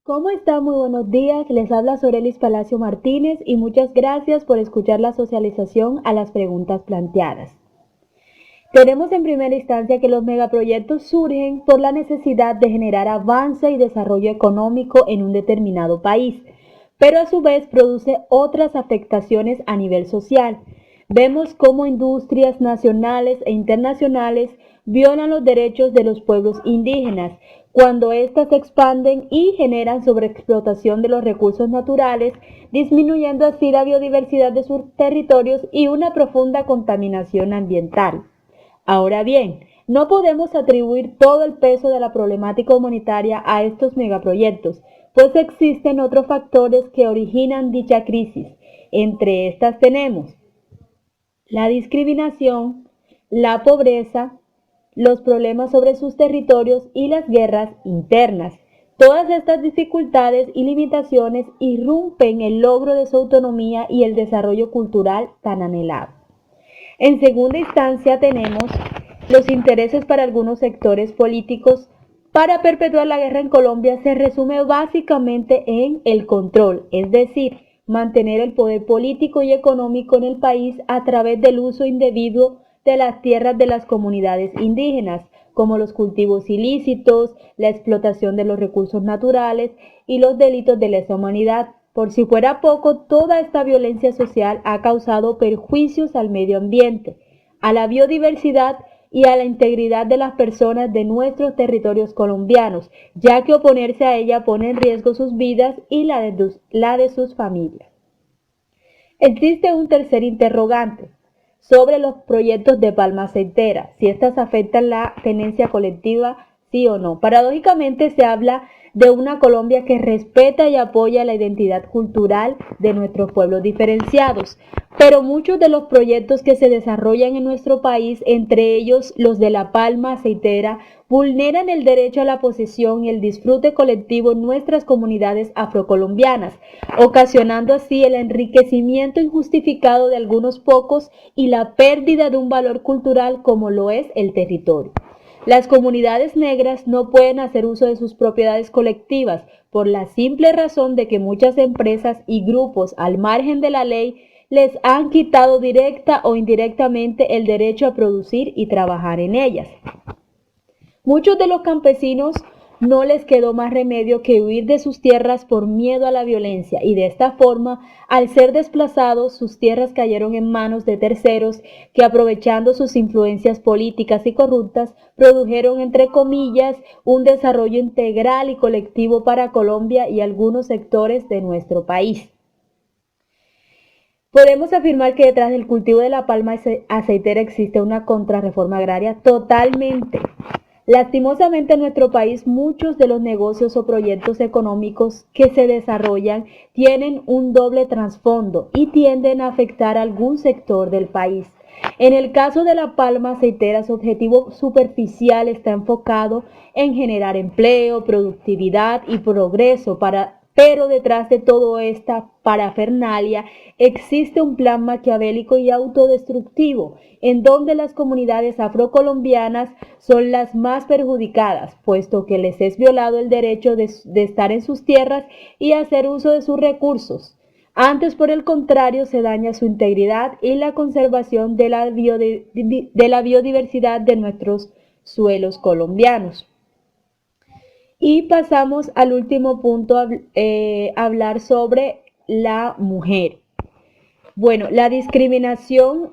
¿Cómo está? Muy buenos días. Les habla Sorelis Palacio Martínez y muchas gracias por escuchar la socialización a las preguntas planteadas. Tenemos en primera instancia que los megaproyectos surgen por la necesidad de generar avance y desarrollo económico en un determinado país, pero a su vez produce otras afectaciones a nivel social. Vemos cómo industrias nacionales e internacionales violan los derechos de los pueblos indígenas cuando éstas se expanden y generan sobreexplotación de los recursos naturales, disminuyendo así la biodiversidad de sus territorios y una profunda contaminación ambiental. Ahora bien, no podemos atribuir todo el peso de la problemática humanitaria a estos megaproyectos, pues existen otros factores que originan dicha crisis. Entre estas tenemos la discriminación, la pobreza, los problemas sobre sus territorios y las guerras internas. Todas estas dificultades y limitaciones irrumpen el logro de su autonomía y el desarrollo cultural tan anhelado. En segunda instancia tenemos los intereses para algunos sectores políticos para perpetuar la guerra en Colombia se resume básicamente en el control, es decir, mantener el poder político y económico en el país a través del uso indebido de las tierras de las comunidades indígenas, como los cultivos ilícitos, la explotación de los recursos naturales y los delitos de lesa humanidad. Por si fuera poco, toda esta violencia social ha causado perjuicios al medio ambiente, a la biodiversidad y a la integridad de las personas de nuestros territorios colombianos, ya que oponerse a ella pone en riesgo sus vidas y la de sus familias. Existe un tercer interrogante sobre los proyectos de palma aceitera, si estas afectan la tenencia colectiva, sí o no. Paradójicamente se habla de una Colombia que respeta y apoya la identidad cultural de nuestros pueblos diferenciados, pero muchos de los proyectos que se desarrollan en nuestro país, entre ellos los de la palma aceitera, vulneran el derecho a la posesión y el disfrute colectivo en nuestras comunidades afrocolombianas, ocasionando así el enriquecimiento injustificado de algunos pocos y la pérdida de un valor cultural como lo es el territorio. Las comunidades negras no pueden hacer uso de sus propiedades colectivas por la simple razón de que muchas empresas y grupos al margen de la ley les han quitado directa o indirectamente el derecho a producir y trabajar en ellas. Muchos de los campesinos no les quedó más remedio que huir de sus tierras por miedo a la violencia y de esta forma, al ser desplazados, sus tierras cayeron en manos de terceros que aprovechando sus influencias políticas y corruptas, produjeron entre comillas un desarrollo integral y colectivo para Colombia y algunos sectores de nuestro país. Podemos afirmar que detrás del cultivo de la palma aceitera existe una contrarreforma agraria totalmente. Lastimosamente en nuestro país muchos de los negocios o proyectos económicos que se desarrollan tienen un doble trasfondo y tienden a afectar a algún sector del país. En el caso de la palma aceitera, su objetivo superficial está enfocado en generar empleo, productividad y progreso pero detrás de toda esta parafernalia existe un plan maquiavélico y autodestructivo, en donde las comunidades afrocolombianas son las más perjudicadas, puesto que les es violado el derecho de estar en sus tierras y hacer uso de sus recursos. Antes, por el contrario, se daña su integridad y la conservación de la biodiversidad de nuestros suelos colombianos. Y pasamos al último punto, hablar sobre la mujer. Bueno, la discriminación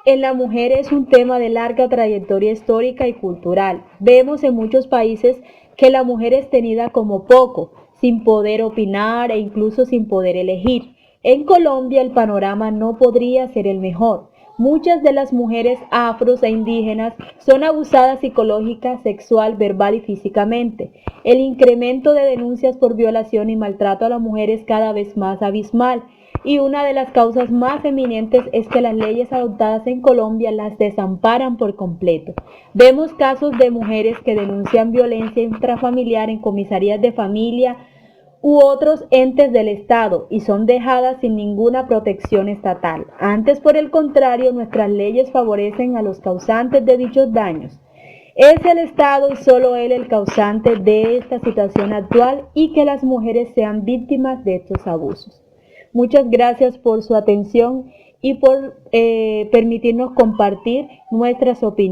en la mujer es un tema de larga trayectoria histórica y cultural. Vemos en muchos países que la mujer es tenida como poco, sin poder opinar e incluso sin poder elegir. En Colombia el panorama no podría ser el mejor. Muchas de las mujeres afros e indígenas son abusadas psicológica, sexual, verbal y físicamente. El incremento de denuncias por violación y maltrato a la mujer es cada vez más abismal y una de las causas más eminentes es que las leyes adoptadas en Colombia las desamparan por completo. Vemos casos de mujeres que denuncian violencia intrafamiliar en comisarías de familia u otros entes del Estado y son dejadas sin ninguna protección estatal. Antes, por el contrario, nuestras leyes favorecen a los causantes de dichos daños. Es el Estado y solo él el causante de esta situación actual y que las mujeres sean víctimas de estos abusos. Muchas gracias por su atención y por permitirnos compartir nuestras opiniones.